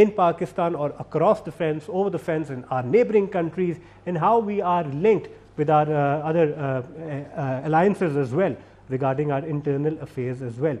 in Pakistan or across the fence, over the fence in our neighboring countries, and how we are linked with our other alliances as well regarding our internal affairs as well.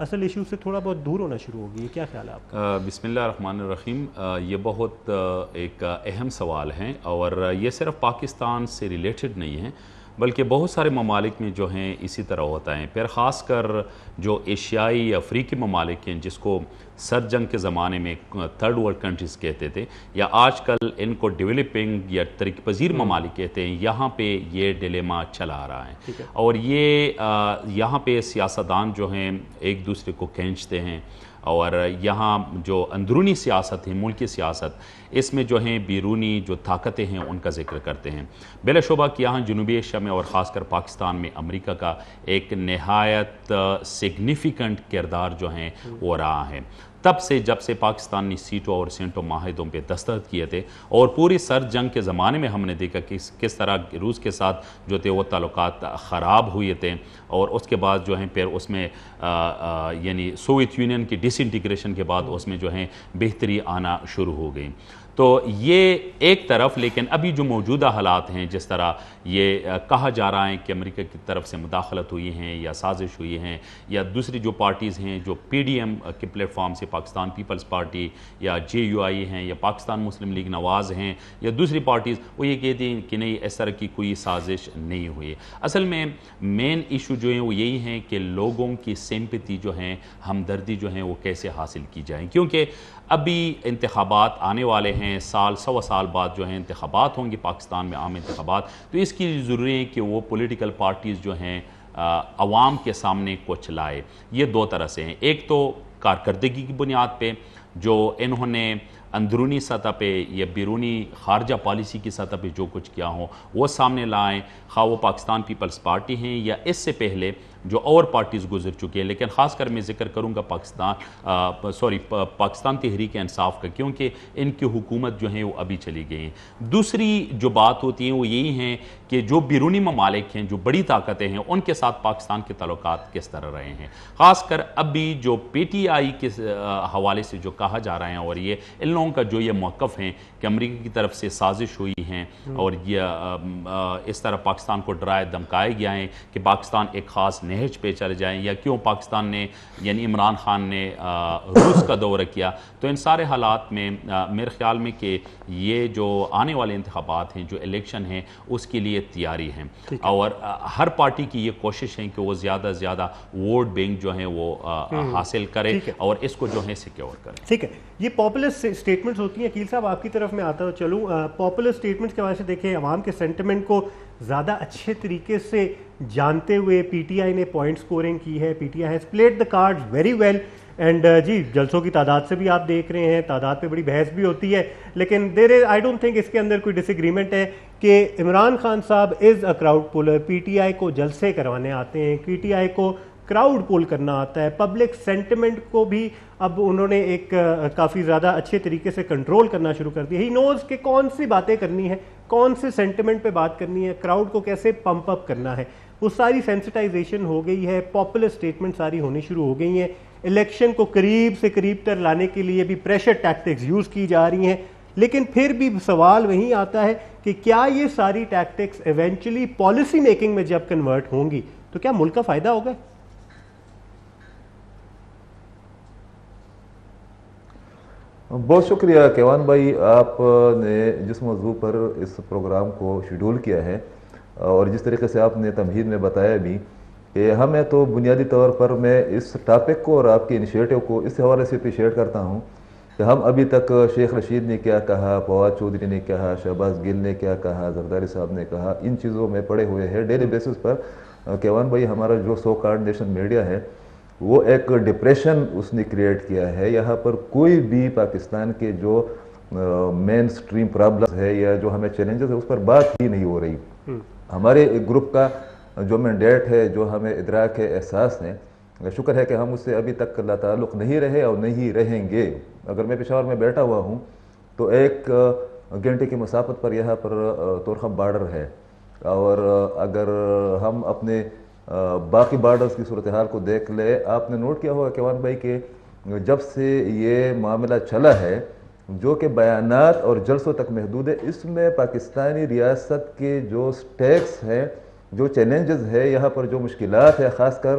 اصل issue سے تھوڑا بہت دور ہونا شروع ہوگی. کیا خیال ہے آپ کا؟ بسم اللہ الرحمن الرحیم. یہ بہت ایک اہم سوال ہیں اور یہ صرف پاکستان سے ریلیٹڈ نہیں ہیں بلکہ بہت سارے ممالک میں جو ہیں اسی طرح ہوتا ہے. پھر خاص کر جو ایشیائی یا افریقی ممالک ہیں جس کو سرد جنگ کے زمانے میں تھرڈ ورلڈ کنٹریز کہتے تھے یا آج کل ان کو ڈیولپنگ یا ترقی پذیر ممالک کہتے ہیں, یہاں پہ یہ ڈیلیما چلا آ رہا ہے. اور یہ یہاں پہ سیاستدان جو ہیں ایک دوسرے کو کھینچتے ہیں اور یہاں جو اندرونی سیاست ہے, ملکی سیاست, اس میں جو ہیں بیرونی جو طاقتیں ہیں ان کا ذکر کرتے ہیں. بلا شبہ کہ یہاں جنوبی ایشیا میں اور خاص کر پاکستان میں امریکہ کا ایک نہایت سگنیفیکنٹ کردار جو ہیں وہ رہا ہے. تب سے جب سے پاکستان نے سیٹو اور سینٹو معاہدوں پہ دستخط کیے تھے اور پوری سرد جنگ کے زمانے میں ہم نے دیکھا کہ کس طرح روس کے ساتھ جو تھے وہ تعلقات خراب ہوئے تھے اور اس کے بعد جو ہیں پھر اس میں یعنی سوویت یونین کی ڈس انٹیگریشن کے بعد اس میں جو ہیں بہتری آنا شروع ہو گئی. تو یہ ایک طرف, لیکن ابھی جو موجودہ حالات ہیں جس طرح یہ کہا جا رہا ہے کہ امریکہ کی طرف سے مداخلت ہوئی ہیں یا سازش ہوئی ہیں یا دوسری جو پارٹیز ہیں جو پی ڈی ایم کے پلیٹ فارم سے پاکستان پیپلز پارٹی یا جے یو آئی ہیں یا پاکستان مسلم لیگ نواز ہیں یا دوسری پارٹیز, وہ یہ کہتی ہیں کہ نہیں اس طرح کی کوئی سازش نہیں ہوئی. اصل میں مین ایشو جو ہیں وہ یہی ہیں کہ لوگوں کی سمپتی جو ہیں, ہمدردی جو ہیں وہ کیسے حاصل کی جائیں, کیونکہ ابھی انتخابات آنے والے ہیں, سال سوا سال بعد جو ہیں انتخابات ہوں گے پاکستان میں, عام انتخابات. تو اس کی ضروری ہے کہ وہ پولیٹیکل پارٹیز جو ہیں عوام کے سامنے کچھ لائے. یہ دو طرح سے ہیں, ایک تو کارکردگی کی بنیاد پہ جو انہوں نے اندرونی سطح پہ یا بیرونی خارجہ پالیسی کی سطح پہ جو کچھ کیا ہو وہ سامنے لائیں, خواہ وہ پاکستان پیپلز پارٹی ہیں یا اس سے پہلے جو اور پارٹیز گزر چکے ہیں. لیکن خاص کر میں ذکر کروں گا پاکستان تحریک انصاف کا, کیونکہ ان کی حکومت جو ہیں وہ ابھی چلی گئی ہیں. دوسری جو بات ہوتی ہیں وہ یہی ہیں کہ جو بیرونی ممالک ہیں, جو بڑی طاقتیں ہیں, ان کے ساتھ پاکستان کے تعلقات کس طرح رہے ہیں. خاص کر ابھی جو پی ٹی آئی کے حوالے سے جو کہا جا رہا ہے اور یہ ان لوگوں کا جو یہ موقف ہیں کہ امریکہ کی طرف سے سازش ہوئی ہیں اور یہ اس طرح پاکستان کو ڈرائے دھمکایا گیا ہے کہ پاکستان ایک خاص نہج پہ چلے جائیں, یا کیوں پاکستان نے یعنی عمران خان نے روس کا دورہ کیا. تو ان سارے حالات میں میرے خیال میں کہ یہ جو آنے والے انتخابات ہیں, جو الیکشن ہیں, اس کے لیے تیاری ہیں اور ہر پارٹی کی یہ کوشش ہے کہ وہ زیادہ سے زیادہ ووٹ بینک جو ہیں وہ حاصل کرے اور اس کو جو ہے سیکیور کرے. ٹھیک ہے, یہ پاپولر اسٹیٹمنٹس ہوتی ہیں. عقیل صاحب آپ کی طرف میں آتا ہوں چلوں. پاپولر اسٹیٹمنٹس کے وجہ سے دیکھیں عوام کے سینٹیمنٹ کو زیادہ اچھے طریقے سے جانتے ہوئے پی ٹی آئی نے پوائنٹ سکورنگ کی ہے. P T I has played the cards very well and جی جلسوں کی تعداد سے بھی آپ دیکھ رہے ہیں, تعداد پہ بڑی بحث بھی ہوتی ہے, لیکن آئی ڈونٹ تھنک اس کے اندر کوئی ڈس ایگریمنٹ ہے کہ عمران خان صاحب is a crowd puller. P T I کو جلسے کروانے آتے ہیں, پی ٹی آئی کو کراؤڈ پول کرنا آتا ہے, پبلک سینٹیمنٹ کو بھی اب انہوں نے ایک کافی زیادہ اچھے طریقے سے کنٹرول کرنا شروع کر دیا. ہی نوز کہ کون سی باتیں کرنی ہے, کون سے سینٹیمنٹ پہ بات کرنی ہے, کراؤڈ کو کیسے پمپ اپ کرنا ہے. وہ ساری سینسٹائزیشن ہو گئی ہے, پاپولر اسٹیٹمنٹ ساری ہونی شروع ہو گئی ہیں. الیکشن کو قریب سے قریب تر لانے کے لیے بھی پریشر ٹیکٹکس یوز کی جا رہی ہیں, لیکن پھر بھی سوال وہیں آتا ہے کہ کیا یہ ساری ٹیکٹکس ایونچولی پالیسی میکنگ میں جب کنورٹ ہوں گی تو کیا ملک کا فائدہ ہوگا؟ بہت شکریہ کیوان بھائی, آپ نے جس موضوع پر اس پروگرام کو شیڈول کیا ہے اور جس طریقے سے آپ نے تمہید میں بتایا بھی کہ ہمیں تو بنیادی طور پر میں اس ٹاپک کو اور آپ کے انیشیٹو کو اس حوالے سے اپریشیٹ کرتا ہوں کہ ہم ابھی تک شیخ رشید نے کیا کہا, فواد چودھری نے کہا, شہباز گل نے کیا کہا, زرداری صاحب نے کہا, ان چیزوں میں پڑے ہوئے ہیں ڈیلی بیسس پر. کیوان بھائی, ہمارا جو سو کارڈ نیشن میڈیا ہے وہ ایک ڈپریشن اس نے کریٹ کیا ہے. یہاں پر کوئی بھی پاکستان کے جو مین سٹریم پرابلمز ہے یا جو ہمیں چیلنجز ہے اس پر بات ہی نہیں ہو رہی. ہمارے گروپ کا جو مینڈیٹ ہے, جو ہمیں ادراک ہے, احساس ہے, شکر ہے کہ ہم اس سے ابھی تک لا تعلق نہیں رہے اور نہیں رہیں گے. اگر میں پشاور میں بیٹھا ہوا ہوں تو 1 گھنٹے کی مسافت پر یہاں پر تورخم بارڈر ہے, اور اگر ہم اپنے باقی بارڈرز کی صورتحال کو دیکھ لے, آپ نے نوٹ کیا ہوگا کیوان بھائی کہ جب سے یہ معاملہ چلا ہے جو کہ بیانات اور جلسوں تک محدود ہے, اس میں پاکستانی ریاست کے جو سٹیکس ہیں, جو چیلنجز ہے, یہاں پر جو مشکلات ہے, خاص کر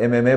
MMA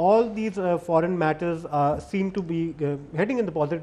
All these foreign matters seem to be heading in the positive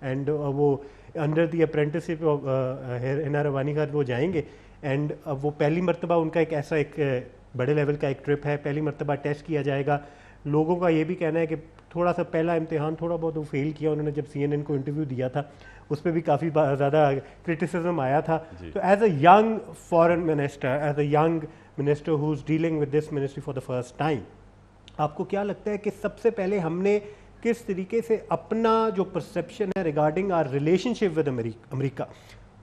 and وہ انڈر دی اپرینٹسشپ ہنا ربانی کا وہ جائیں گے. اینڈ اب وہ پہلی مرتبہ ان کا ایک ایسا ایک بڑے لیول کا ایک ٹرپ ہے, پہلی مرتبہ ٹیسٹ کیا جائے گا. لوگوں کا یہ بھی کہنا ہے کہ تھوڑا سا پہلا امتحان تھوڑا بہت وہ فیل کیا انہوں نے, جب CNN کو انٹرویو دیا تھا اس پہ بھی کافی زیادہ کرٹیسزم آیا تھا. تو as a young foreign minister, as a young minister who is dealing with this ministry for the first time, آپ کو کیا لگتا ہے کہ سب سے پہلے ہم نے کس طریقے سے اپنا جو پرسیپشن ہے regarding our relationship with America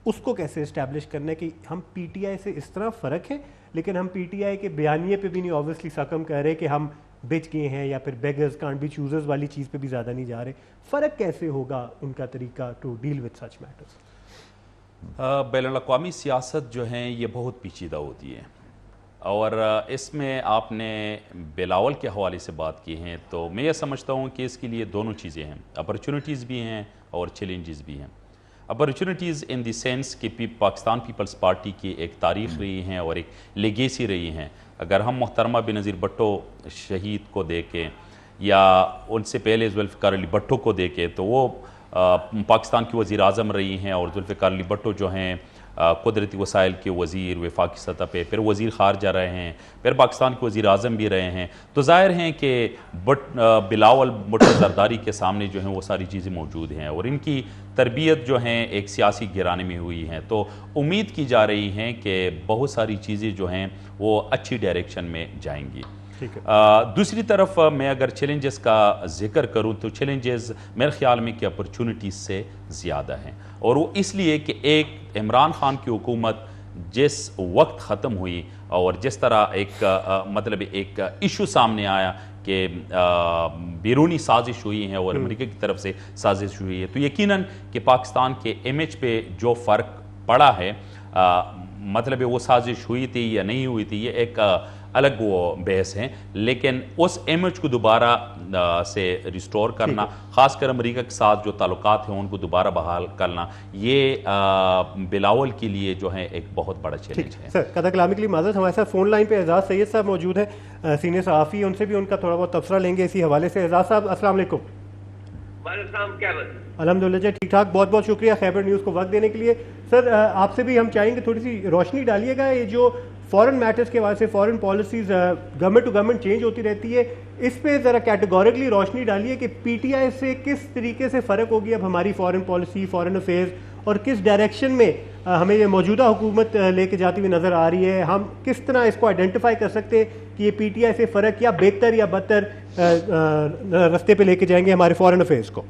اس کو کیسے اسٹیبلش کرنا ہے کہ ہم پی ٹی آئی سے اس طرح فرق ہے لیکن ہم پی ٹی آئی کے بیانیے پہ بھی نہیں اوبویسلی سکم کر رہے کہ ہم بچ گئے ہیں یا پھر بیگرز کانٹ بی چوزرز والی چیز پہ بھی زیادہ نہیں جا رہے. فرق کیسے ہوگا ان کا طریقہ to deal with such matters? بین الاقوامی سیاست جو ہیں یہ بہت پیچیدہ ہوتی ہے اور اس میں آپ نے بلاول کے حوالے سے بات کی ہیں تو میں یہ سمجھتا ہوں کہ اس کے لیے دونوں چیزیں ہیں, اپرچونٹیز بھی ہیں اور چیلنجز بھی ہیں. اپرچونٹیز ان دی سینس کہ پاکستان پیپلز پارٹی کی ایک تاریخ رہی ہیں اور ایک لیگیسی رہی ہیں. اگر ہم محترمہ بینظیر بھٹو شہید کو دیکھیں یا ان سے پہلے ذوالفقار علی بھٹو کو دیکھیں تو وہ پاکستان کی وزیر اعظم رہی ہیں اور ذوالفقار علی بھٹو جو ہیں قدرتی وسائل کے وزیر وفاقی سطح پہ, پھر وزیر خارجہ رہے ہیں, پھر پاکستان کے وزیر اعظم بھی رہے ہیں. تو ظاہر ہیں کہ بلاول بھٹو زرداری کے سامنے جو ہیں وہ ساری چیزیں موجود ہیں اور ان کی تربیت جو ہیں ایک سیاسی گھرانے میں ہوئی ہیں. تو امید کی جا رہی ہیں کہ بہت ساری چیزیں جو ہیں وہ اچھی ڈائریکشن میں جائیں گی. دوسری طرف میں اگر چیلنجز کا ذکر کروں تو چیلنجز میرے خیال میں کہ اپرچونٹیز سے زیادہ ہیں اور وہ اس لیے کہ ایک عمران خان کی حکومت جس وقت ختم ہوئی اور جس طرح ایک مطلب ایک ایشو سامنے آیا کہ بیرونی سازش ہوئی ہے اور امریکہ کی طرف سے سازش ہوئی ہے تو یقیناً کہ پاکستان کے امیج پہ جو فرق پڑا ہے مطلب وہ سازش ہوئی تھی یا نہیں ہوئی تھی یہ ایک الگ وہ بحث ہیں, لیکن اس امیج کو دوبارہ سے ریسٹور کرنا, خاص کر امریکہ کے ساتھ جو تعلقات ہیں ان کو دوبارہ بحال کرنا, یہ بلاول کے لیے جو ہے ایک بہت بڑا چیلنج ہے. سر قطع کلامی کے لیے معذرت, ہمارے ساتھ فون لائن پہ اعزاز سید صاحب موجود ہیں, سینئر صحافی, ان سے بھی ان کا تھوڑا بہت تبصرہ لیں گے اسی حوالے سے. اعزاز صاحب السلام علیکم. وعلیکم السلام, کیا بات؟ الحمدللہ جی ٹھیک ٹھاک, بہت بہت شکریہ خیبر نیوز کو وقت دینے کے لیے. سر آپ سے بھی ہم چاہیں گے تھوڑی سی روشنی ڈالیے گا, یہ جو فارن میٹرز کے حوالے سے foreign policies government to government change ہوتی رہتی ہے, اس پہ ذرا کیٹیگوریکلی روشنی ڈالیے کہ پی ٹی آئی سے کس طریقے سے فرق ہوگی اب ہماری فارن پالیسی, فارن افیئرز, اور کس ڈائریکشن میں ہمیں یہ موجودہ حکومت لے کے جاتی ہوئی نظر آ رہی ہے. ہم کس طرح اس کو آئیڈینٹیفائی کر سکتے ہیں کہ یہ پی ٹی آئی سے فرق یا بہتر یا بدتر رستے پہ لے کے جائیں گے ہمارے فارن افیئرز کو؟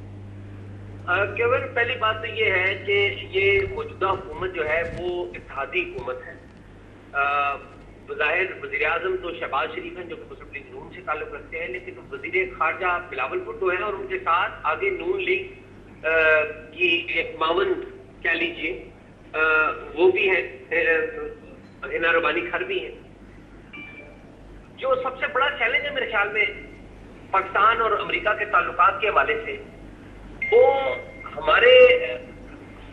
کیون پہلی بات تو یہ ہے کہ یہ موجودہ حکومت جو ہے وہ اتحادی حکومت ہے. بظاہر وزیر اعظم تو شہباز شریف ہیں جو کہ مسلم لیگ نون سے تعلق رکھتے ہیں, لیکن وزیر خارجہ بلاول بھٹو ہیں اور ان کے ساتھ آگے نون لیگ کی ایک معاون کہہ لیجیے وہ بھی ہیں, ہنا ربانی کھر بھی ہیں. جو سب سے بڑا چیلنج ہے میرے خیال میں پاکستان اور امریکہ کے تعلقات کے حوالے سے, وہ ہمارے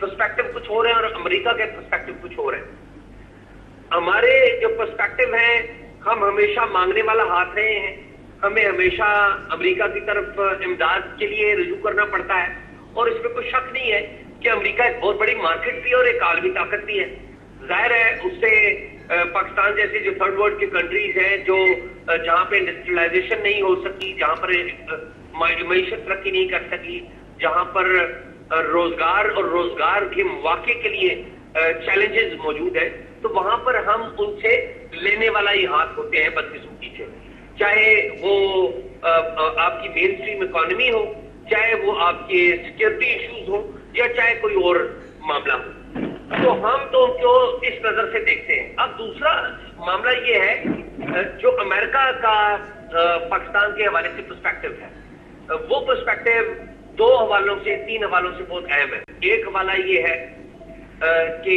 پرسپیکٹو کچھ ہو رہے ہیں اور امریکہ کے پرسپیکٹو کچھ ہو رہے ہیں. ہمارے جو پرسپیکٹو ہیں, ہم ہمیشہ مانگنے والا ہاتھ رہے ہیں, ہمیں ہمیشہ امریکہ کی طرف امداد کے لیے رجوع کرنا پڑتا ہے اور اس میں کوئی شک نہیں ہے کہ امریکہ ایک بہت بڑی مارکیٹ بھی ہے اور ایک عالمی طاقت بھی ہے. ظاہر ہے اس سے پاکستان جیسے جو تھرڈ ورلڈ کی کنٹریز ہیں جو جہاں پہ انڈسٹریلائزیشن نہیں ہو سکی, جہاں پر معیشت ترقی نہیں کر سکی, جہاں پر روزگار اور روزگار کے مواقع کے لیے چیلنجز موجود ہیں, تو وہاں پر ہم ان سے لینے والا ہی ہاتھ ہوتے ہیں بدقسمتی سے. چاہے وہ آپ کی مین اسٹریم اکانومی ہو, چاہے وہ آپ کے سیکورٹی ایشوز ہو, یا چاہے کوئی اور معاملہ ہو, تو ہم تو ان کو اس نظر سے دیکھتے ہیں. اب دوسرا معاملہ یہ ہے جو امریکہ کا پاکستان کے حوالے سے پرسپیکٹو ہے, وہ پرسپیکٹو دو حوالوں سے, تین حوالوں سے بہت اہم ہے. ایک حوالہ یہ ہے کہ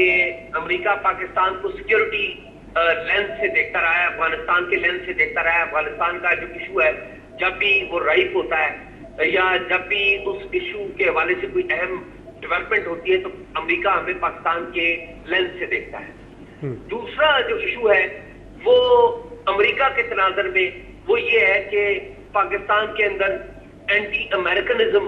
امریکہ پاکستان کو سیکیورٹی لینس سے دیکھتا رہا ہے, افغانستان کے لینس سے دیکھتا رہا ہے. افغانستان کا جو ایشو ہے جب بھی وہ رائپ ہوتا ہے یا جب بھی اس ایشو کے حوالے سے کوئی اہم ڈیولپمنٹ ہوتی ہے تو امریکہ ہمیں پاکستان کے لینس سے دیکھتا ہے. دوسرا جو ایشو ہے وہ امریکہ کے تناظر میں وہ یہ ہے کہ پاکستان کے اندر اینٹی امریکنزم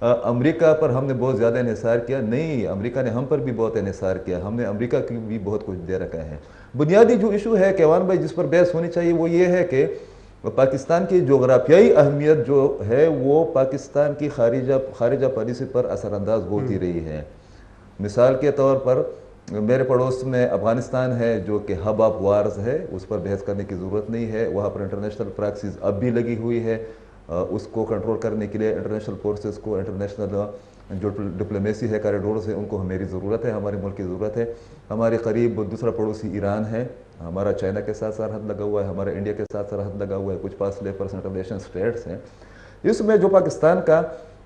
امریکہ پر ہم نے بہت زیادہ انحصار کیا، نہیں، امریکہ نے ہم پر بھی بہت انحصار کیا، ہم نے امریکہ کی بھی بہت کچھ دے رکھا ہے۔ بنیادی جو ایشو ہے کیوان بھائی جس پر بحث ہونی چاہیے وہ یہ ہے کہ پاکستان کی جغرافیائی اہمیت جو ہے وہ پاکستان کی خارجہ پالیسی پر اثر انداز ہوتی رہی ہے۔ مثال کے طور پر میرے پڑوس میں افغانستان ہے جو کہ ہب آف وارز ہے، اس پر بحث کرنے کی ضرورت نہیں ہے، وہاں پر انٹرنیشنل پریکسس اب بھی لگی ہوئی ہے، اس کو کنٹرول کرنے کے لیے انٹرنیشنل فورسز کو، انٹرنیشنل جو ڈپلومیسی ہے، کاریڈورز ہیں، ان کو میری ضرورت ہے، ہمارے ملک کی ضرورت ہے۔ ہمارے قریب دوسرا پڑوسی ایران ہے، ہمارا چائنا کے ساتھ سرحد لگا ہوا ہے، ہمارا انڈیا کے ساتھ سرحد لگا ہوا ہے، کچھ فاصلے پر سینٹرل ایشین اسٹیٹس ہیں۔ اس میں جو پاکستان کا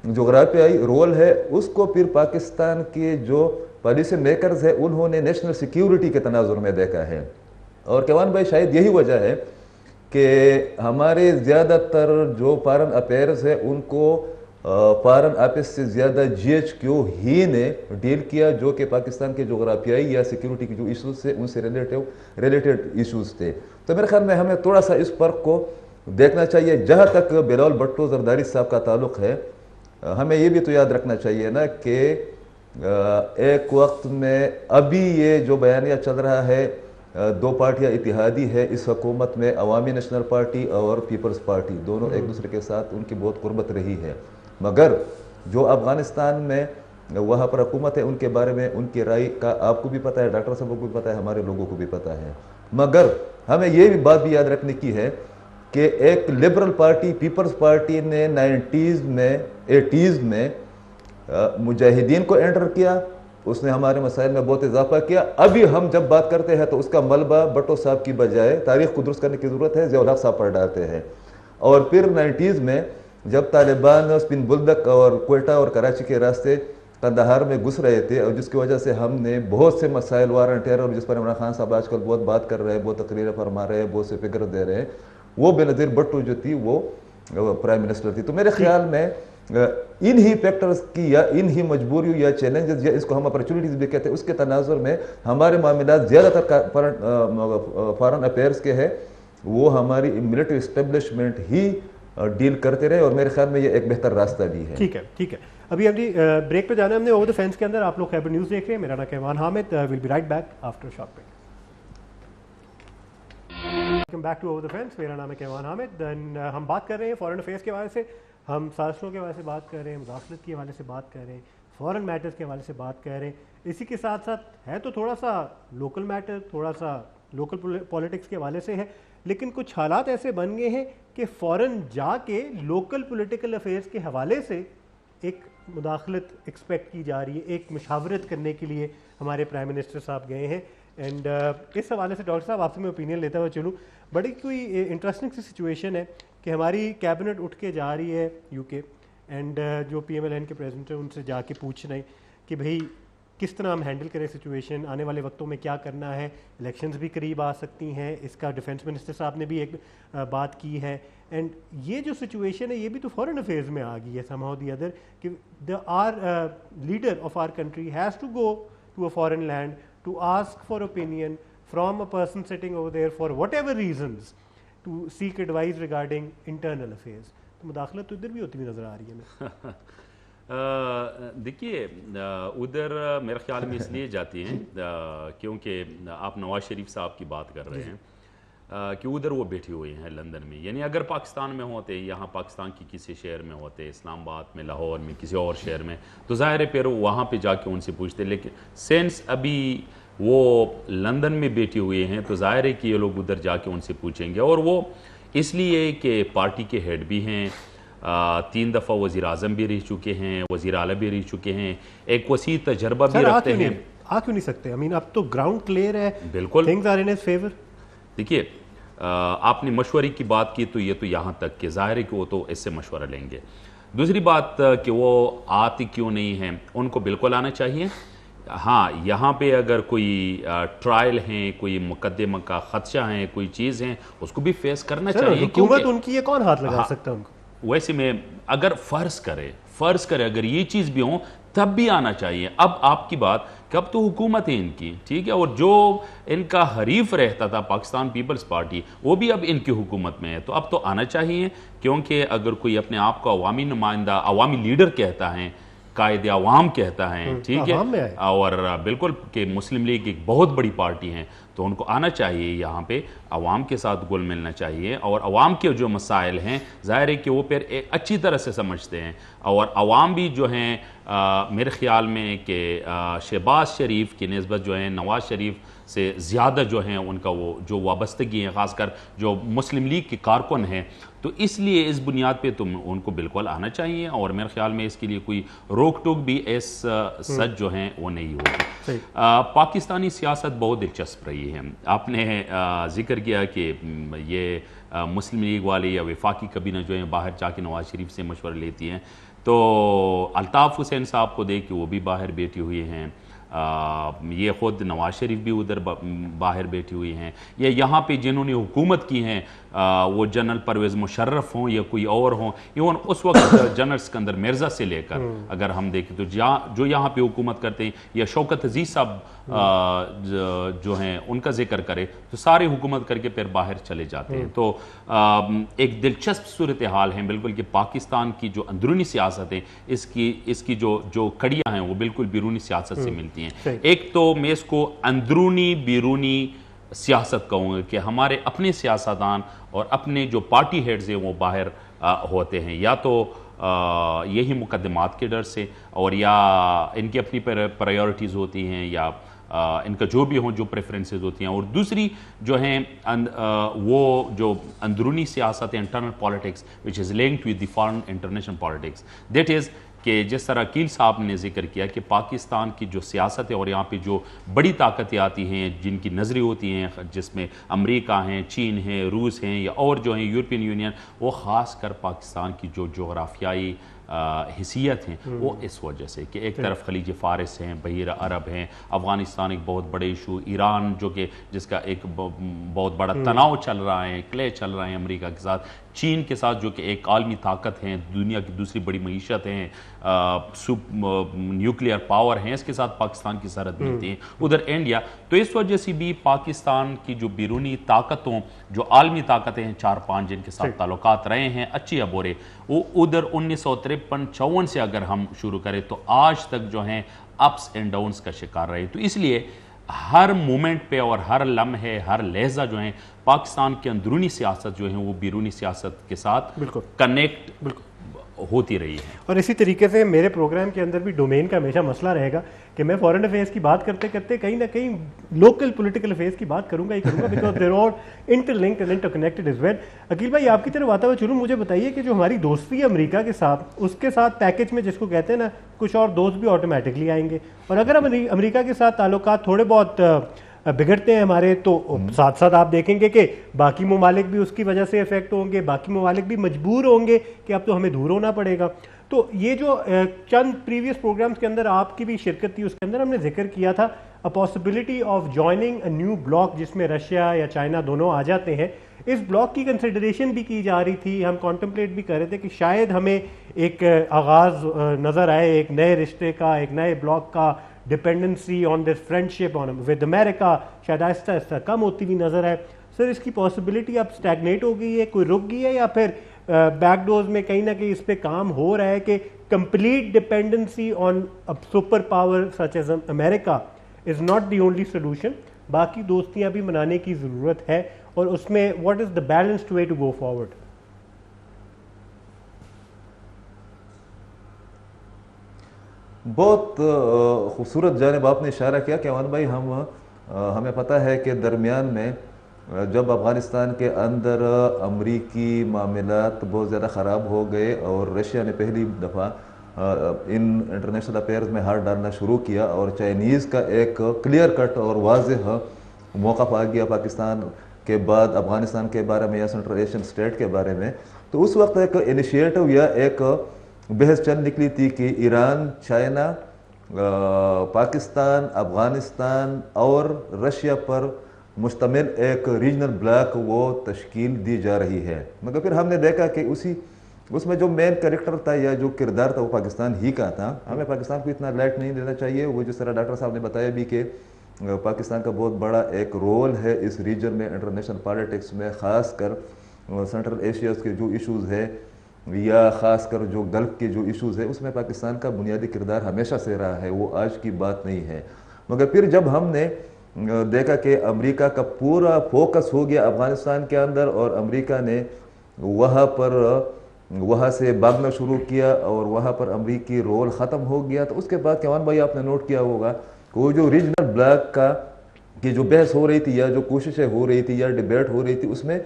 جغرافیائی رول ہے اس کو پھر پاکستان کے جو پالیسی میکرز ہیں انہوں نے نیشنل سیکیورٹی کے تناظر میں دیکھا ہے۔ اور کیوان بھائی شاید یہی وجہ ہے کہ ہمارے زیادہ تر جو فارن افیئرز ہیں ان کو فارن آفس سے زیادہ GHQ ہی نے ڈیل کیا، جو کہ پاکستان کے جغرافیائی یا سیکیورٹی کے جو ایشوز تھے ان سے ریلیٹڈ ایشوز تھے۔ تو میرے خیال میں ہمیں تھوڑا سا اس فرق کو دیکھنا چاہیے۔ جہاں تک بلاول بھٹو زرداری صاحب کا تعلق ہے، ہمیں یہ بھی تو یاد رکھنا چاہیے نا کہ ایک وقت میں ابھی یہ جو بیانیہ چل رہا ہے، دو پارٹیاں اتحادی ہے اس حکومت میں، عوامی نیشنل پارٹی اور پیپلز پارٹی، دونوں ایک دوسرے کے ساتھ ان کی بہت قربت رہی ہے، مگر جو افغانستان میں وہاں پر حکومت ہے ان کے بارے میں ان کی رائے کا آپ کو بھی پتہ ہے، ڈاکٹر صاحب کو بھی پتہ ہے، ہمارے لوگوں کو بھی پتہ ہے۔ مگر ہمیں یہ بھی بات بھی یاد رکھنے کی ہے کہ ایک لبرل پارٹی پیپلز پارٹی نے 80s میں مجاہدین کو انٹر کیا، اس نے ہمارے مسائل میں بہت اضافہ کیا۔ ابھی ہم جب بات کرتے ہیں تو اس کا ملبہ بھٹو صاحب کی بجائے تاریخ کو درست کرنے کی ضرورت ہے، ضیاء الحق صاحب پر ڈالتے ہیں۔ اور پھر 90s میں جب طالبان سپن بلدک اور کوئٹہ اور کراچی کے راستے قندھار میں گھس رہے تھے، اور جس کی وجہ سے ہم نے بہت سے مسائل وار اینڈ ٹیرر جس پر عمران خان صاحب آج کل بہت بات کر رہے ہیں، بہت تقریریں فرما رہے ہیں، بہت سے فکر دے رہے ہیں، وہ بینظیر بھٹو جو تھی وہ پرائم منسٹر تھی۔ تو میرے خیال میں انہی فیکٹرز کی یا انہی مجبوریوں یا چیلنجز یا اس کو ہم اپرچونیٹیز بھی کہتے ہیں، اس کے تناظر میں ہمارے معاملات زیادہ تر فارن افیئرز کے ہیں، وہ ہماری ملٹری اسٹیبلشمنٹ ہی ڈیل کرتے رہے، اور میرے خیال میں یہ ایک بہتر راستہ بھی ہے۔ ٹھیک ہے ابھی ہم بریک پہ جانا ہے، ہم نے اوور دا فینس کے اندر، آپ لوگ خیبر نیوز دیکھ رہے ہیں، میرا نام Kaiwan Hamid, we'll be right back after short break. Welcome back to Over the Fence, میرا نام ہے کیوان حامد۔ ہم بات کر رہے ہیں فارن افیئرس کے حوالے سے، ہم سازشوں کے حوالے سے بات کر رہے ہیں، مداخلت کے حوالے سے بات کر رہے ہیں، فارن میٹرز کے حوالے سے بات کر رہے ہیں، اسی کے ساتھ ساتھ ہے تو تھوڑا سا لوکل میٹر، تھوڑا سا لوکل پولیٹکس کے حوالے سے ہے، لیکن کچھ حالات ایسے بن گئے ہیں کہ فورن جا کے لوکل پولیٹیکل افیئرس کے حوالے سے ایک مداخلت ایکسپیکٹ کی جا رہی ہے، ایک مشاورت کرنے کے لیے ہمارے پرائم منسٹر صاحب گئے ہیں۔ اینڈ اس حوالے سے ڈاکٹر صاحب آپ سے میں اوپینین لیتا ہوا چلوں، بڑی کوئی انٹرسٹنگ سی سچویشن ہے کہ ہماری کیبنٹ اٹھ کے جا رہی ہے UK، اینڈ جو PMLN کے پریزیڈنٹ ہیں ان سے جا کے پوچھ رہے ہیں کہ بھئی کس طرح ہم ہینڈل کریں سچویشن، آنے والے وقتوں میں کیا کرنا ہے، الیکشنز بھی قریب آ سکتی ہیں، اس کا ڈیفنس منسٹر صاحب نے بھی ایک بات کی ہے۔ اینڈ یہ جو سچویشن ہے یہ بھی تو فارن افیئرز میں آ گئی ہے سم ہاؤ دی ادر، کہ our leader of our country has to go to a foreign land to ask for opinion from a person sitting over there for whatever reasons to seek advice regarding internal affairs. تو مداخلت تو ادھر بھی ہوتی ہوئی نظر آ رہی ہے ہمیں۔ دیکھیے ادھر میرے خیال میں اس لیے جاتی ہیں کیونکہ آپ نواز شریف صاحب کی بات کر رہے ہیں کہ ادھر وہ بیٹھے ہوئے ہیں لندن میں، یعنی اگر پاکستان میں ہوتے، یہاں پاکستان کی کسی شہر میں ہوتے، اسلام آباد میں، لاہور میں، کسی اور شہر میں، تو ظاہر ہے پھر وہاں پہ جا کے ان سے پوچھتے، لیکن سینس ابھی وہ لندن میں بیٹھے ہوئے ہیں تو ظاہر ہے کہ یہ لوگ ادھر جا کے ان سے پوچھیں گے، اور وہ اس لیے کہ پارٹی کے ہیڈ بھی ہیں، 3 دفعہ وزیر اعظم بھی رہ چکے ہیں، وزیر اعلیٰ بھی رہ چکے ہیں، ایک وسیع تجربہ بھی رکھتے ہیں۔ آ کیوں نہیں سکتے؟ اب تو گراؤنڈ کلیئر ہے، بالکل things are in his favour. دیکھیے آپ نے مشورے کی بات کی تو یہ تو یہاں تک کہ ظاہر ہے کہ وہ تو اس سے مشورہ لیں گے۔ دوسری بات کہ وہ آتی کیوں نہیں ہیں، ان کو بالکل آنا چاہیے۔ ہاں یہاں پہ اگر کوئی ٹرائل ہیں، کوئی مقدمہ کا خدشہ ہیں، کوئی چیز ہیں، اس کو بھی فیس کرنا چاہیے۔ حکومت ان کی یہ کون ہاتھ لگا سکتا ہے ان کو؟ ویسے میں اگر فرض کرے اگر یہ چیز بھی ہوں تب بھی آنا چاہیے. اب آپ کی بات کہ اب تو حکومت ہے ان کی, ٹھیک ہے, اور جو ان کا حریف رہتا تھا پاکستان پیپلز پارٹی وہ بھی اب ان کی حکومت میں ہے, تو اب تو آنا چاہیے. کیونکہ اگر کوئی اپنے آپ کو عوامی نمائندہ, عوامی لیڈر کہتا ہے, قائد عوام کہتا ہے, ٹھیک ہے, اور بالکل کہ مسلم لیگ ایک بہت بڑی پارٹی ہے, تو ان کو آنا چاہیے یہاں پہ, عوام کے ساتھ گل ملنا چاہیے, اور عوام کے جو مسائل ہیں ظاہر ہے کہ وہ پھر اچھی طرح سے سمجھتے ہیں, اور عوام بھی جو ہیں میرے خیال میں کہ شہباز شریف کی نسبت جو ہیں نواز شریف سے زیادہ جو ہیں ان کا وہ جو وابستگی ہے, خاص کر جو مسلم لیگ کے کارکن ہیں, تو اس لیے اس بنیاد پہ تم ان کو بالکل آنا چاہیے, اور میرے خیال میں اس کے لیے کوئی روک ٹوک بھی اس سچ جو ہیں وہ نہیں ہوگی. پاکستانی سیاست بہت دلچسپ رہی ہے. آپ نے ذکر کیا کہ یہ مسلم لیگ والے یا وفاقی کابینہ جو ہیں باہر جا کے نواز شریف سے مشورہ لیتی ہیں, تو الطاف حسین صاحب کو دیکھ کے وہ بھی باہر بیٹھی ہوئی ہیں, یہ خود نواز شریف بھی ادھر باہر بیٹھی ہوئی ہیں, یا یہاں پہ جنہوں نے حکومت کی ہیں وہ جنرل پرویز مشرف ہوں یا کوئی اور ہوں, ایون اس وقت جنرل اسکندر مرزا سے لے کر اگر ہم دیکھیں تو جو یہاں پہ حکومت کرتے ہیں, یا شوکت عزیز صاحب جو ہیں ان کا ذکر کرے, تو سارے حکومت کر کے پھر باہر چلے جاتے ہیں. تو ایک دلچسپ صورتحال ہے بالکل کہ پاکستان کی جو اندرونی سیاست ہے اس کی جو کڑیاں ہیں وہ بالکل بیرونی سیاست سے ملتی ہیں. ایک تو میں اس کو اندرونی بیرونی سیاست کہوں گا کہ ہمارے اپنے سیاستدان اور اپنے جو پارٹی ہیڈز ہیں وہ باہر ہوتے ہیں, یا تو یہی مقدمات کے ڈر سے, اور یا ان کی اپنی پرائیورٹیز ہوتی ہیں, یا ان کا جو بھی ہوں جو پریفرنسز ہوتی ہیں, اور دوسری جو ہیں وہ جو اندرونی سیاست ہے internal politics which is linked with the foreign international politics, that is کہ جس طرح عقیل صاحب نے ذکر کیا کہ پاکستان کی جو سیاست ہے اور یہاں پہ جو بڑی طاقتیں آتی ہیں جن کی نظریں ہوتی ہیں, جس میں امریکہ ہیں, چین ہیں, روس ہیں, یا اور جو ہیں یورپین یونین, وہ خاص کر پاکستان کی جو جغرافیائی حیثیت ہیں وہ اس وجہ سے کہ ایک طرف خلیج فارس ہیں, بحیرہ عرب ہیں, افغانستان ایک بہت بڑے ایشو, ایران جو کہ جس کا ایک بہت بڑا تناؤ چل رہا ہے, کلے چل رہے ہیں امریکہ کے ساتھ, چین کے ساتھ جو کہ ایک عالمی طاقت ہیں, دنیا کی دوسری بڑی معیشت ہیں, نیوکلیئر پاور ہیں, اس کے ساتھ پاکستان کی سرحد ملتی ہیں, ادھر انڈیا. تو اس وجہ سے بھی پاکستان کی جو بیرونی طاقتوں, جو عالمی طاقتیں ہیں 4-5 جن کے ساتھ تعلقات رہے ہیں اچھی یا برے, وہ ادھر 1953-54 سے اگر ہم شروع کریں تو آج تک جو ہیں اپس اینڈ ڈاؤنس کا شکار رہے. تو اس لیے ہر مومنٹ پہ اور ہر لمحے, ہر لہجہ جو ہیں پاکستان کی اندرونی سیاست جو ہیں وہ بیرونی سیاست کے ساتھ کنیکٹ ہوتی رہی ہے. اور اسی طریقے سے میرے پروگرام کے اندر بھی ڈومین کا ہمیشہ مسئلہ رہے گا کہ میں فورن افیئرس کی بات کرتے کرتے کہیں نہ کہیں لوکل پولیٹیکل افیئرس کی بات کروں گا ہی کروں گا, because they are interlinked and interconnected as well. Aqeel بھائی آپ کی طرف آتا ہوا چلوں, مجھے بتائیے کہ جو ہماری دوستی ہے امریکہ کے ساتھ, اس کے ساتھ پیکج میں جس کو کہتے ہیں نا کچھ اور دوست بھی آٹومیٹکلی آئیں گے, اور اگر ہم امریکہ کے ساتھ تعلقات تھوڑے بہت بگڑتے ہیں ہمارے, تو ساتھ ساتھ آپ دیکھیں گے کہ باقی ممالک بھی اس کی وجہ سے افیکٹ ہوں گے, باقی ممالک بھی مجبور ہوں گے کہ اب تو ہمیں دور ہونا پڑے گا. تو یہ جو چند پریویس پروگرامز کے اندر آپ کی بھی شرکت تھی, اس کے اندر ہم نے ذکر کیا تھا a possibility of joining a new block جس میں رشیا یا چائنا دونوں آ جاتے ہیں. اس بلاک کی کنسیڈریشن بھی کی جا رہی تھی, ہم کانٹمپلیٹ بھی کر رہے تھے کہ شاید ہمیں ایک آغاز نظر آئے ایک نئے رشتے کا, ایک نئے بلاک کا, dependency on this friendship with America شاید آہستہ آہستہ کم ہوتی ہوئی نظر آئے. سر اس کی پاسبلٹی اب اسٹیگنیٹ ہو گئی ہے, کوئی رک گئی ہے, یا پھر بیک ڈورز میں کہیں نہ کہیں اس پہ کام ہو رہا ہے کہ complete dependency on super power such as America is not the only solution, باقی دوستیاں بھی منانے کی ضرورت ہے, اور اس میں what is the balanced way to go forward? بہت خوبصورت جانب آپ نے اشارہ کیا کہ ایوان بھائی, ہمیں پتہ ہے کہ درمیان میں جب افغانستان کے اندر امریکی معاملات بہت زیادہ خراب ہو گئے اور رشیا نے پہلی دفعہ ان انٹرنیشنل افیئرز میں ہاتھ ڈالنا شروع کیا, اور چائنیز کا ایک کلیئر کٹ اور واضح موقف آ گیا پاکستان کے بعد افغانستان کے بارے میں یا سنٹرل ایشین اسٹیٹ کے بارے میں, تو اس وقت ایک انیشیٹو یا ایک بحث چل نکلی تھی کہ ایران, چائنا, پاکستان, افغانستان اور رشیا پر مشتمل ایک ریجنل بلاک وہ تشکیل دی جا رہی ہے. مگر پھر ہم نے دیکھا کہ اسی اس میں جو مین کریکٹر تھا یا جو کردار تھا وہ پاکستان ہی کا تھا. ہمیں پاکستان کو اتنا لائٹ نہیں دینا چاہیے. وہ جس طرح ڈاکٹر صاحب نے بتایا بھی کہ پاکستان کا بہت بڑا ایک رول ہے اس ریجن میں, انٹرنیشنل پالیٹکس میں, خاص کر سینٹرل ایشیاز کے جو ایشوز ہے یا خاص کر جو گلف کے جو ایشوز ہے اس میں پاکستان کا بنیادی کردار ہمیشہ سے رہا ہے. وہ آج کی بات نہیں ہے. مگر پھر جب ہم نے دیکھا کہ امریکہ کا پورا فوکس ہو گیا افغانستان کے اندر اور امریکہ نے وہاں سے بھاگنا شروع کیا اور وہاں پر امریکی رول ختم ہو گیا, تو اس کے بعد کیوان بھائی آپ نے نوٹ کیا ہوگا کہ وہ جو ریجنل بلاک کا کی جو بحث ہو رہی تھی یا جو کوششیں ہو رہی تھی یا ڈیبیٹ ہو رہی تھی اس میں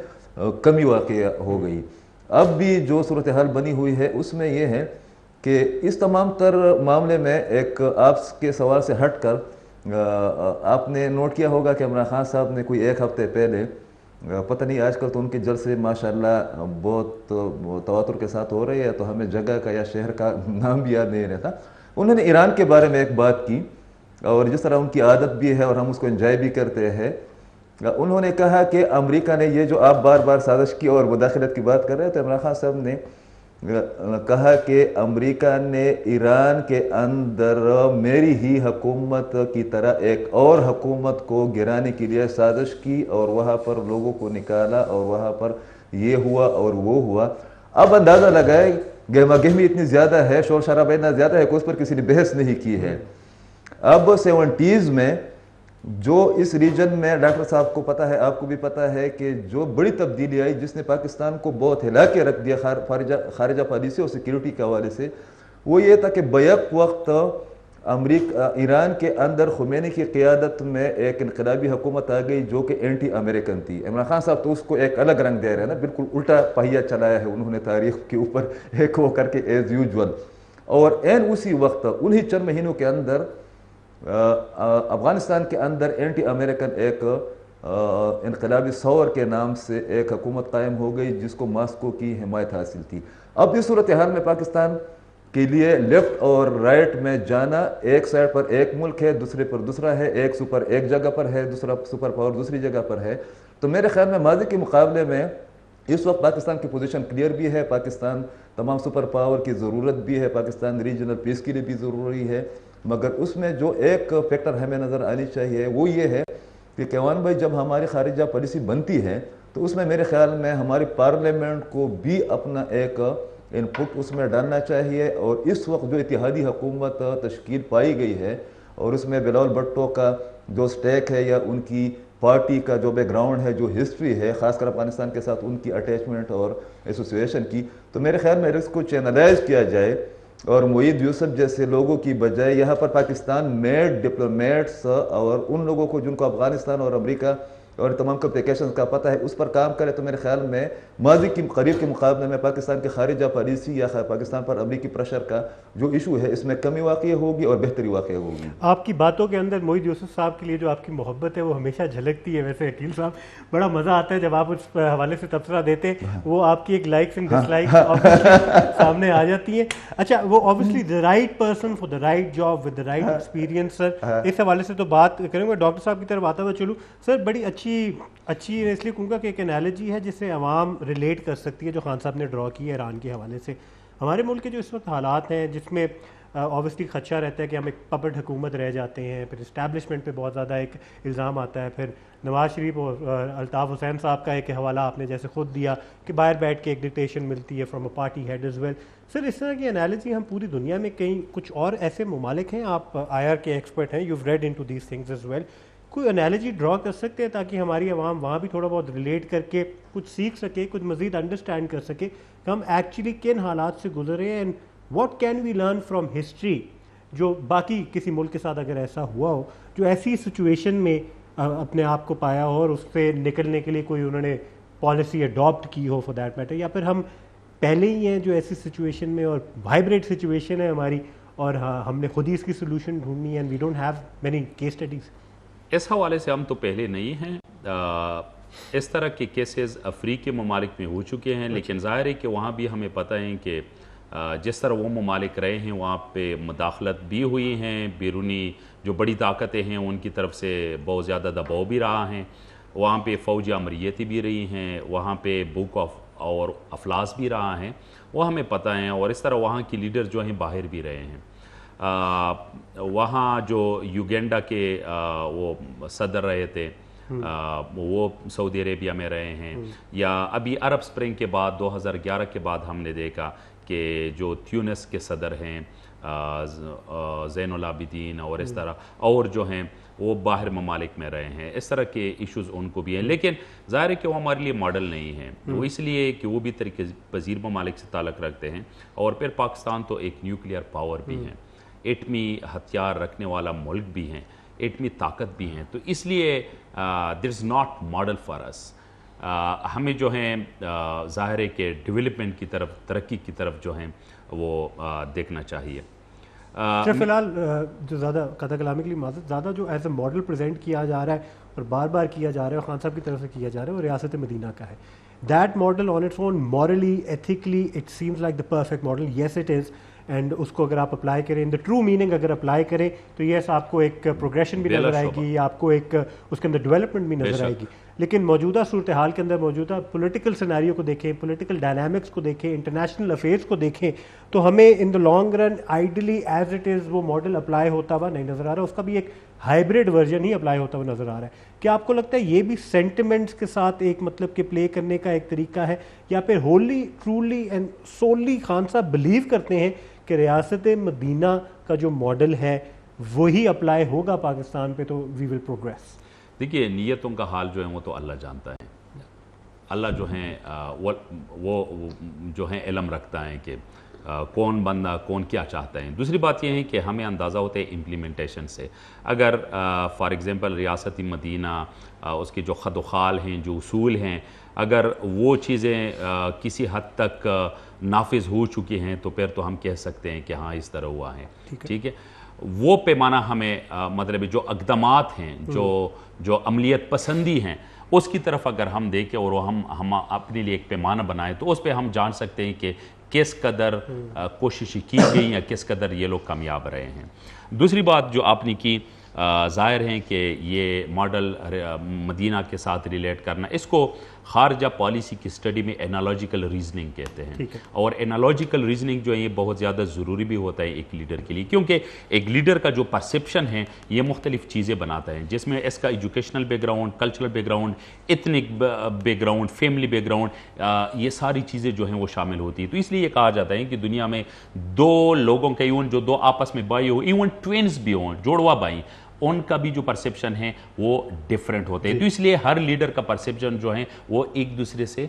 کمی واقع ہو گئی. اب بھی جو صورتحال بنی ہوئی ہے اس میں یہ ہے کہ اس تمام تر معاملے میں ایک آپ کے سوال سے ہٹ کر آپ نے نوٹ کیا ہوگا کہ عمران خان صاحب نے کوئی ایک ہفتے پہلے, پتہ نہیں آج کل تو ان کے جلسے ماشاءاللہ بہت تواتر کے ساتھ ہو رہے ہیں تو ہمیں جگہ کا یا شہر کا نام بھی یاد نہیں رہتا, انہوں نے ایران کے بارے میں ایک بات کی اور جس طرح ان کی عادت بھی ہے اور ہم اس کو انجوائے بھی کرتے ہیں. انہوں نے کہا کہ امریکہ نے یہ جو آپ بار بار سازش کی اور مداخلت کی بات کر رہے ہیں, تو عمران خان صاحب نے کہا کہ امریکہ نے ایران کے اندر میری ہی حکومت کی طرح ایک اور حکومت کو گرانے کے لیے سازش کی اور وہاں پر لوگوں کو نکالا اور وہاں پر یہ ہوا اور وہ ہوا. اب اندازہ لگائے گہما گہمی اتنی زیادہ ہے, شور شرابہ اتنا زیادہ ہے کہ اس پر کسی نے بحث نہیں کی ہے. اب 70s میں جو اس ریجن میں ڈاکٹر صاحب کو پتہ ہے, آپ کو بھی پتہ ہے کہ جو بڑی تبدیلی آئی جس نے پاکستان کو بہت ہلا کے رکھ دیا خارجہ پالیسی اور سیکیورٹی کے حوالے سے, وہ یہ تھا کہ بیک وقت ایران کے اندر خمینی کی قیادت میں ایک انقلابی حکومت آ گئی جو کہ اینٹی امریکن تھی. عمران خان صاحب تو اس کو ایک الگ رنگ دے رہے ہیں نا, بالکل الٹا پہیہ چلایا ہے انہوں نے تاریخ کے اوپر ایک وہ کر کے ایز یوزول. اور این اسی وقت انہی چند مہینوں کے اندر افغانستان کے اندر اینٹی امریکن ایک انقلابی ثور کے نام سے ایک حکومت قائم ہو گئی جس کو ماسکو کی حمایت حاصل تھی. اب اس صورتحال میں پاکستان کے لیے لیفٹ اور رائٹ میں جانا, ایک سائڈ پر ایک ملک ہے, دوسرے پر دوسرا ہے, ایک سپر ایک جگہ پر ہے, دوسرا سپر پاور دوسری جگہ پر ہے. تو میرے خیال میں ماضی کے مقابلے میں اس وقت پاکستان کی پوزیشن کلیئر بھی ہے. پاکستان تمام سپر پاور کی ضرورت بھی ہے, پاکستان ریجنل پیس کے لیے بھی ضروری ہے. مگر اس میں جو ایک فیکٹر ہمیں نظر آنی چاہیے وہ یہ ہے کہ کیوان بھائی جب ہماری خارجہ پالیسی بنتی ہے تو اس میں میرے خیال میں ہماری پارلیمنٹ کو بھی اپنا ایک انپٹ اس میں ڈالنا چاہیے. اور اس وقت جو اتحادی حکومت تشکیل پائی گئی ہے اور اس میں بلاول بھٹو کا جو سٹیک ہے یا ان کی پارٹی کا جو بیک گراؤنڈ ہے, جو ہسٹری ہے خاص کر افغانستان کے ساتھ ان کی اٹیچمنٹ اور ایسوسیشن کی, تو میرے خیال میں اس کو چینلائز کیا جائے اور معید یوسف جیسے لوگوں کی بجائے یہاں پر پاکستان میڈ ڈپلومیٹس اور ان لوگوں کو جن کو افغانستان اور امریکہ اور تمام کمپلیکیشنز کا پتہ ہے اس پر کام کرے. تو میرے خیال میں ماضی کی قریب کے مقابلے میں پاکستان کی خارجہ پالیسی یا پاکستان پر امریکی پریشر کا جو ایشو ہے اس میں کمی واقع ہوگی اور بہتری واقع ہوگی. آپ کی باتوں کے اندر معید یوسف صاحب کے لیے جو آپ کی محبت ہے وہ ہمیشہ جھلکتی ہے. ویسے عقیل صاحب بڑا مزہ آتا ہے جب آپ اس حوالے سے تبصرہ دیتے, وہ آپ کی ایک لائکس اینڈ ڈس لائکس سامنے آ جاتی ہیں. اچھا, وہ obviously the right person for the right job with the right experience سر, اس حوالے سے تو بات کریں گے. ڈاکٹر صاحب کی طرف آتا ہوا چلوں سر, بڑی اچھی اس لیے کہوں گا کہ ایک انالوجی ہے جس سے عوام ریلیٹ کر سکتی ہے جو خان صاحب نے ڈرا کی ہے ایران کے حوالے سے. ہمارے ملک کے جو اس وقت حالات ہیں جس میں اوبیسلی خدشہ رہتا ہے کہ ہم ایک پپٹ حکومت رہ جاتے ہیں, پھر اسٹیبلشمنٹ پہ بہت زیادہ ایک الزام آتا ہے, پھر نواز شریف اور الطاف حسین صاحب کا ایک حوالہ آپ نے جیسے خود دیا کہ باہر بیٹھ کے ایک ڈکٹیشن ملتی ہے from a party head as well. Sir اس طرح کی انالیسی ہم پوری دنیا میں کہیں کچھ اور ایسے ممالک ہیں, آپ آئی آر کے ایکسپرٹ ہیں, you have read into these things as well, کوئی انالوجی ڈرا کر سکتے ہیں تاکہ ہماری عوام وہاں بھی تھوڑا بہت ریلیٹ کر کے کچھ سیکھ سکے, کچھ مزید انڈرسٹینڈ کر سکے کہ ہم ایکچولی کن حالات سے گزرے ہیں, and what can we learn from history جو باقی کسی ملک کے ساتھ اگر ایسا ہوا ہو جو ایسی سچویشن میں اپنے آپ کو پایا ہو اور اس سے نکلنے کے لیے کوئی انہوں نے پالیسی اڈاپٹ کی ہو فار دیٹ میٹر, یا پھر ہم پہلے ہی ہیں جو ایسی سچویشن میں اور وائبریٹ سچویشن ہے ہماری اور ہم نے خود ہی اس کی سولوشن ڈھونڈنی ہے, and we don't have many case studies. اس حوالے سے ہم تو پہلے نہیں ہیں, اس طرح کے کیسز افریقی ممالک میں ہو چکے ہیں, لیکن ظاہر ہے کہ وہاں بھی ہمیں پتہ ہے کہ جس طرح وہ ممالک رہے ہیں وہاں پہ مداخلت بھی ہوئی ہیں, بیرونی جو بڑی طاقتیں ہیں ان کی طرف سے بہت زیادہ دباؤ بھی رہا ہے, وہاں پہ فوجی عملیتیں بھی رہی ہیں, وہاں پہ بک آف اور افلاس بھی رہا ہے, وہ ہمیں پتہ ہیں، اور اس طرح وہاں کی لیڈر جو ہیں باہر بھی رہے ہیں. وہاں جو یوگینڈا کے وہ صدر رہے تھے وہ سعودی عربیہ میں رہے ہیں، یا ابھی عرب سپرنگ کے بعد 2011 کے بعد ہم نے دیکھا کہ جو تیونس کے صدر ہیں زین العابدین اور اس طرح اور جو ہیں وہ باہر ممالک میں رہے ہیں. اس طرح کے ایشوز ان کو بھی ہیں، لیکن ظاہر ہے کہ وہ ہمارے لیے ماڈل نہیں ہیں. وہ اس لیے کہ وہ بھی طریقے پذیر ممالک سے تعلق رکھتے ہیں، اور پھر پاکستان تو ایک نیوکلیئر پاور بھی ہیں، ایٹمی ہتھیار رکھنے والا ملک بھی ہیں، ایٹمی طاقت بھی ہیں. تو اس لیے دیر از ناٹ ماڈل فار اس. ہمیں جو ہیں ظاہر ہے کہ ڈیولپمنٹ کی طرف، ترقی کی طرف جو ہیں وہ دیکھنا چاہیے. فی الحال جو زیادہ قطع کلامی کے لیے معذرت، زیادہ جو ایز اے ماڈل پریزنٹ کیا جا رہا ہے اور بار بار کیا جا رہا ہے اور خان صاحب کی طرف سے کیا جا رہا ہے، وہ ریاست مدینہ کا ہے. That model on its own morally ethically it seems like the perfect model. Yes it is, and اس کو اگر آپ اپلائی کریں ان دا ٹرو میننگ اگر اپلائی کریں تو یس آپ کو ایک پروگریشن بھی نظر آئے گی، آپ کو ایک اس کے اندر ڈیولپمنٹ بھی نظر آئے گی. لیکن موجودہ صورتحال کے اندر، موجودہ پولیٹیکل سیناریو کو دیکھیں، پولیٹیکل ڈائنامکس کو دیکھیں، انٹرنیشنل افیئرس کو دیکھیں، تو ہمیں in the long run ideally as it is وہ ماڈل اپلائی ہوتا ہوا نہیں نظر آ رہا. اس کا بھی ایک ہائبرڈ ورژن ہی اپلائی ہوتا ہوا نظر آ رہا ہے. کیا آپ کو لگتا ہے یہ بھی سینٹیمنٹس کے ساتھ ایک مطلب کہ پلے کرنے کا ایک طریقہ ہے، یا پھر ہوللی ٹرولی اینڈ سوللی خان صاحب بلیو کرتے ہیں کہ ریاست مدینہ کا جو ماڈل ہے وہی اپلائی ہوگا پاکستان پہ تو وی ول پروگریس؟ دیکھیے، نیتوں کا حال جو ہے وہ تو اللہ جانتا ہے. اللہ جو ہیں وہ جو ہیں علم رکھتا ہے کہ کون بندہ کون کیا چاہتا ہے. دوسری بات یہ ہے کہ ہمیں اندازہ ہوتا ہے امپلیمنٹیشن سے. اگر فار ایگزامپل ریاست مدینہ، اس کے جو خد و خال ہیں، جو اصول ہیں، اگر وہ چیزیں کسی حد تک نافذ ہو چکی ہیں تو پھر تو ہم کہہ سکتے ہیں کہ ہاں اس طرح ہوا ہے. ٹھیک ہے، وہ پیمانہ ہمیں مطلب جو اقدامات ہیں، جو عملیت پسندی ہیں، اس کی طرف اگر ہم دیکھیں اور ہم اپنے لیے ایک پیمانہ بنائیں تو اس پہ ہم جان سکتے ہیں کہ کس قدر کوششیں کی گئی یا کس قدر یہ لوگ کامیاب رہے ہیں. دوسری بات جو آپ نے کی، ظاہر ہے کہ یہ ماڈل مدینہ کے ساتھ ریلیٹ کرنا، اس کو خارجہ پالیسی کی سٹڈی میں انالوجیکل ریزننگ کہتے ہیں. اور انالوجیکل ریزننگ جو ہے یہ بہت زیادہ ضروری بھی ہوتا ہے ایک لیڈر کے لیے، کیونکہ ایک لیڈر کا جو پرسیپشن ہے یہ مختلف چیزیں بناتا ہے، جس میں اس کا educational back ground, cultural back ground, ethnic back ground, family back ground, یہ ساری چیزیں جو ہیں وہ شامل ہوتی ہیں. تو اس لیے یہ کہا جاتا ہے کہ دنیا میں دو لوگوں کا، ایون جو دو آپس میں بھائی ہو، ایون ٹوینز بھی ہوں، جوڑوا بھائی، ان کا بھی جو پرسیپشن ہے وہ ڈیفرنٹ ہوتے ہیں. تو اس لیے ہر لیڈر کا پرسیپشن جو ہے وہ ایک دوسرے سے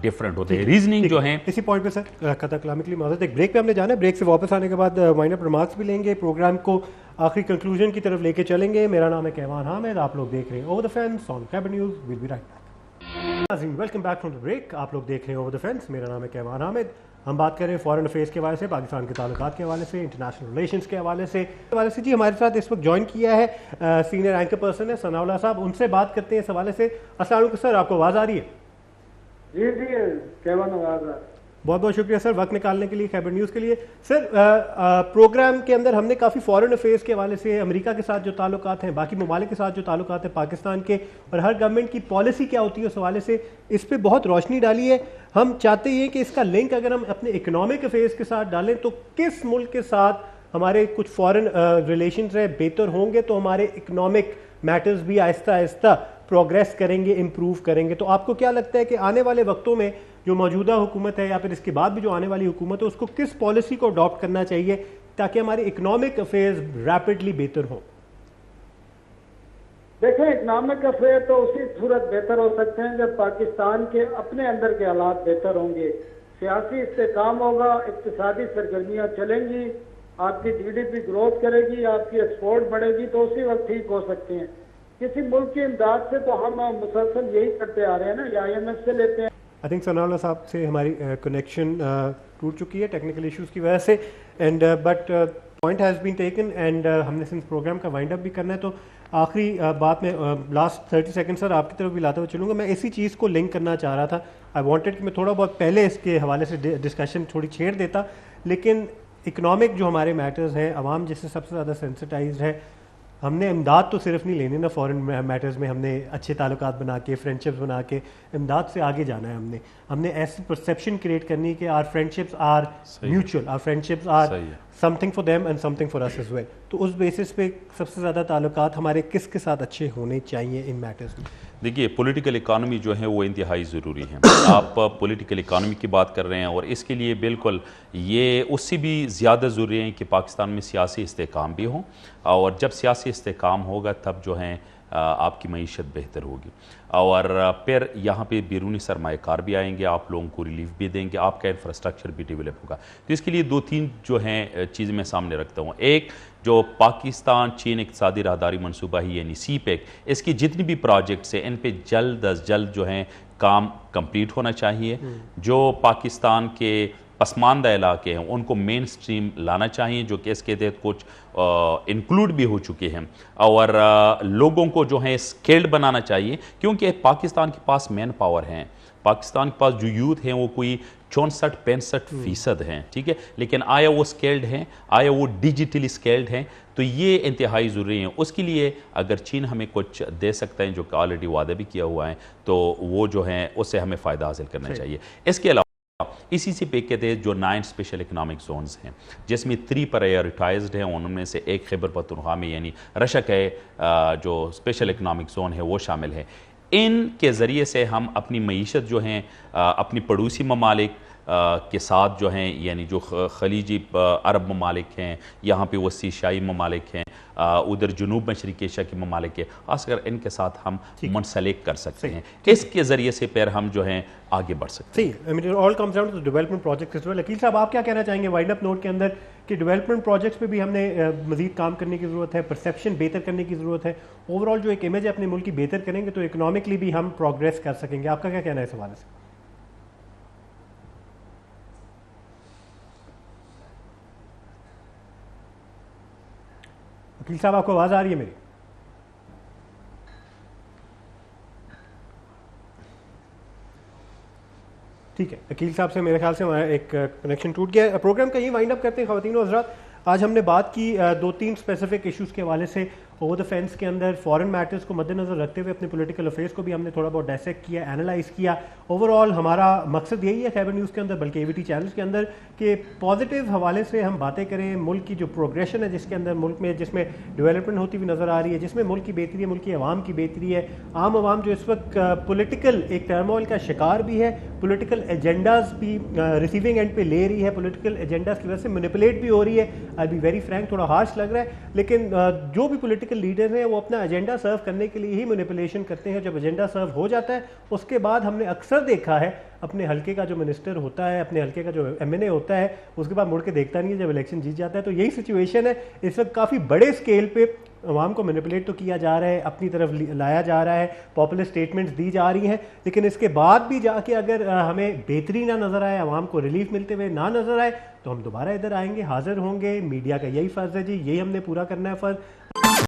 ڈیفرنٹ ہوتے ہیں. ریزننگ جو ہے اسی پوائنٹ پہ سر قطع کلامی کے لیے معذرت، ایک بریک پہ ہم نے جانا ہے. بریک سے واپس آنے کے بعد وائنڈ اپ ریمارکس بھی لیں گے، پروگرام کو آخری کنکلوژن کی طرف لے کے چلیں گے. میرا نام ہے کیوان حامد، آپ لوگ دیکھ رہے ہیں over the fence on Khyber news. We'll be right back. Welcome back from the break. آپ لوگ دیکھ رہے ہیں اوور دا فینس. میرا نام ہے کیوان حامد. ہم بات کر رہے ہیں فارن افیئرس کے حوالے سے، پاکستان کے تعلقات کے حوالے سے، انٹرنیشنل ریلیشنز کے حوالے سے. جی ہمارے ساتھ اس وقت جوائن کیا ہے سینئر اینکر پرسن ہے ثناء اللہ صاحب. ان سے بات کرتے ہیں اس حوالے سے. السلام علیکم سر، آپ کو آواز آ رہی ہے؟ جی جی کیوان آواز آ رہی ہے. بہت بہت شکریہ سر وقت نکالنے کے لیے خیبر نیوز کے لیے. سر پروگرام کے اندر ہم نے کافی فارن افیئرس کے حوالے سے، امریکہ کے ساتھ جو تعلقات ہیں، باقی ممالک کے ساتھ جو تعلقات ہیں پاکستان کے، اور ہر گورنمنٹ کی پالیسی کیا ہوتی ہے اس حوالے سے، اس پہ بہت روشنی ڈالی ہے. ہم چاہتے ہیں کہ اس کا لنک اگر ہم اپنے اکنامک افیئرس کے ساتھ ڈالیں تو کس ملک کے ساتھ ہمارے کچھ فارن ریلیشنز ہیں بہتر ہوں گے تو ہمارے اکنامک میٹرز بھی آہستہ آہستہ پروگریس کریں گے، امپروو کریں گے. تو آپ کو کیا لگتا ہے کہ آنے والے وقتوں میں جو موجودہ حکومت ہے یا پھر اس کے بعد بھی جو آنے والی حکومت ہے اس کو کس پالیسی کو اڈاپٹ کرنا چاہیے تاکہ ہمارے اکنامک افیئرز ریپڈلی بہتر ہوں؟ دیکھیں، اکنامک افیئر تو اسی صورت بہتر ہو سکتے ہیں جب پاکستان کے اپنے اندر کے حالات بہتر ہوں گے، سیاسی استحکام ہوگا، اقتصادی سرگرمیاں چلیں گی، آپ کی جی ڈی پی گروتھ کرے گی، آپ کی ایکسپورٹ بڑھے گی، تو اسی وقت ٹھیک ہو سکتے ہیں. کسی ملک کی امداد سے تو ہم مسلسل یہی کرتے آ رہے ہیں نا، یا IMF سے لیتے ہیں. آئی تھنک ثناء اللہ صاحب سے ہماری کنیکشن ٹوٹ چکی ہے ٹیکنیکل ایشوز کی وجہ سے، and but point has been taken, and ہم نے سنس پروگرام کا وائنڈ اپ بھی کرنا ہے. تو آخری بات میں لاسٹ 30 سیکنڈ سر آپ کی طرف بھی لاتے ہوئے چلوں گا. میں اسی چیز کو لنک کرنا چاہ رہا تھا. آئی وانٹیڈ کہ میں تھوڑا بہت پہلے اس کے حوالے سے ڈسکشن تھوڑی چھیڑ دیتا، لیکن اکنامک جو ہمارے میٹرز ہیں، عوام جس سے سب سے زیادہ سینسٹائزڈ ہے، ہم نے امداد تو صرف نہیں لینی نا فورن میٹرز میں، ہم نے اچھے تعلقات بنا کے فرینڈشپس بنا کے امداد سے آگے جانا ہے. ہم نے ایسی پرسیپشن کریٹ کرنی کہ our friendships are mutual, are friendships are something for them and something for us as well. تو اس بیسس پہ سب سے زیادہ تعلقات ہمارے کس کے ساتھ اچھے ہونے چاہیے ان میٹرز میں؟ دیکھیے پولیٹیکل اکانومی جو ہے وہ انتہائی ضروری ہے. آپ پولیٹیکل اکانومی کی بات کر رہے ہیں اور اس کے لیے بالکل یہ اس سے بھی زیادہ ضروری ہے کہ پاکستان میں سیاسی استحکام بھی ہوں، اور جب سیاسی استحکام ہوگا تب جو ہے آپ کی معیشت بہتر ہوگی، اور پھر یہاں پہ بیرونی سرمایہ کار بھی آئیں گے، آپ لوگوں کو ریلیف بھی دیں گے، آپ کا انفراسٹرکچر بھی ڈیولپ ہوگا. تو اس کے لیے 2-3 جو ہیں چیزیں میں سامنے رکھتا ہوں. ایک جو پاکستان چین اقتصادی راہداری منصوبہ ہی یعنی سی پیک، اس کی جتنی بھی پروجیکٹس ہیں ان پہ جلد از جلد جو ہیں کام کمپلیٹ ہونا چاہیے. جو پاکستان کے پسماندہ علاقے ہیں ان کو مین سٹریم لانا چاہیے، جو کہ اس کے تحت کچھ انکلوڈ بھی ہو چکے ہیں، اور لوگوں کو جو ہے اسکلڈ بنانا چاہیے، کیونکہ پاکستان کے پاس مین پاور ہیں. پاکستان کے پاس جو یوتھ ہیں وہ کوئی 64-65% ہیں، ٹھیک ہے، لیکن آیا وہ اسکلڈ ہیں، آیا وہ ڈیجیٹلی اسکلڈ ہیں؟ تو یہ انتہائی ضروری ہیں. اس کے لیے اگر چین ہمیں کچھ دے سکتا ہے، جو کہ آلریڈی وعدہ بھی کیا ہوا ہے، تو وہ جو ہیں اس سے ہمیں فائدہ حاصل کرنا چاہیے. اس کے علاوہ اسی سے پہ کے تحت جو 9 اسپیشل اکنامک زونز ہیں، جس میں 3 پرائیورٹائزڈ ہیں، ان میں سے ایک خیبر پختونخوا میں یعنی رشک ہے جو اسپیشل اکنامک زون ہے وہ شامل ہے. ان کے ذریعے سے ہم اپنی معیشت جو ہیں اپنی پڑوسی ممالک کے ساتھ جو ہیں، یعنی جو خلیجی عرب ممالک ہیں، یہاں پہ وسیع شاہی ممالک ہیں، ادھر جنوب مشرقی ایشیا کے ممالک ہیں، خاص کر ان کے ساتھ ہم منسلک کر سکتے ہیں. اس کے ذریعے سے پھر ہم جو ہیں آگے بڑھ سکتے ہیں. صحیح. All comes down to development projects. Aqeel صاحب آپ کیا کہنا چاہیں گے وائنڈ اپ نوٹ کے اندر کہ ڈیولپمنٹ پروجیکٹس پہ بھی ہم نے مزید کام کرنے کی ضرورت ہے، پرسیپشن بہتر کرنے کی ضرورت ہے، اوور آل جو ایک امیج ہے اپنے ملک کی بہتر کریں گے تو اکنامکلی بھی ہم پروگریس کر سکیں گے. آپ کا کیا کہنا ہے اس حوالے سے؟ عقیل صاحب آپ کو آواز آ رہی ہے میری؟ ٹھیک ہے، عقیل صاحب سے میرے خیال سے ہمارا ایک کنیکشن ٹوٹ گیا. پروگرام کا یہی وائنڈ اپ کرتے ہیں خواتین و حضرات. آج ہم نے بات کی 2-3 اسپیسیفک ایشوز کے حوالے سے اوور دا فینس کے اندر فارن میٹرز کو مد نظر رکھتے ہوئے اپنے پولیٹیکل افیئرس کو بھی ہم نے تھوڑا بہت ڈائسیکٹ کیا، اینالائز کیا. اوور آل ہمارا مقصد یہی ہے خیبر نیوز کے اندر، بلکہ اے وی ٹی چینلز کے اندر، کہ پازیٹیو حوالے سے ہم باتیں کریں. ملک کی جو پروگریشن ہے جس کے اندر ملک میں جس میں ڈیولپمنٹ ہوتی ہوئی نظر آ رہی ہے، جس میں ملک کی بہتری ہے، ملک کی عوام کی بہتری ہے. عام عوام جو اس وقت پولیٹیکل ایک ٹرموئل کا شکار بھی ہے، پولیٹیکل ایجنڈاز بھی ریسیونگ اینڈ پہ لے رہی ہے، پولیٹیکل ایجنڈاز کی وجہ سے مینیپولیٹ بھی ہو رہی ہے. آئی بی ویری فرینک، تھوڑا ہارش لگ رہا ہے، لیکن جو بھی پولیٹیکل لیڈرز ہیں وہ اپنا ایجنڈا سرو کرنے کے لیے ہی مینیپولیشن کرتے ہیں. جب ایجنڈا سرو ہو جاتا ہے اس کے بعد ہم نے اکثر دیکھا ہے اپنے حلقے کا جو منسٹر ہوتا ہے، اپنے حلقے کا جو ایم این اے ہوتا ہے، اس کے بعد مڑ کے دیکھتا نہیں ہے جب الیکشن جیت جاتا ہے. تو یہی سچویشن ہے اس وقت. کافی بڑے اسکیل پہ عوام کو مینیپولیٹ تو کیا جا رہا ہے، اپنی طرف لایا جا رہا ہے، پاپولر اسٹیٹمنٹس دی جا رہی ہیں، لیکن اس کے بعد بھی جا کے اگر ہمیں بہتری نہ نظر آئے، عوام کو ریلیف ملتے ہوئے نہ نظر آئے، تو ہم دوبارہ ادھر آئیں گے، حاضر ہوں گے. میڈیا کا یہی فرض ہے جی، یہی ہم نے پورا کرنا ہے فرض.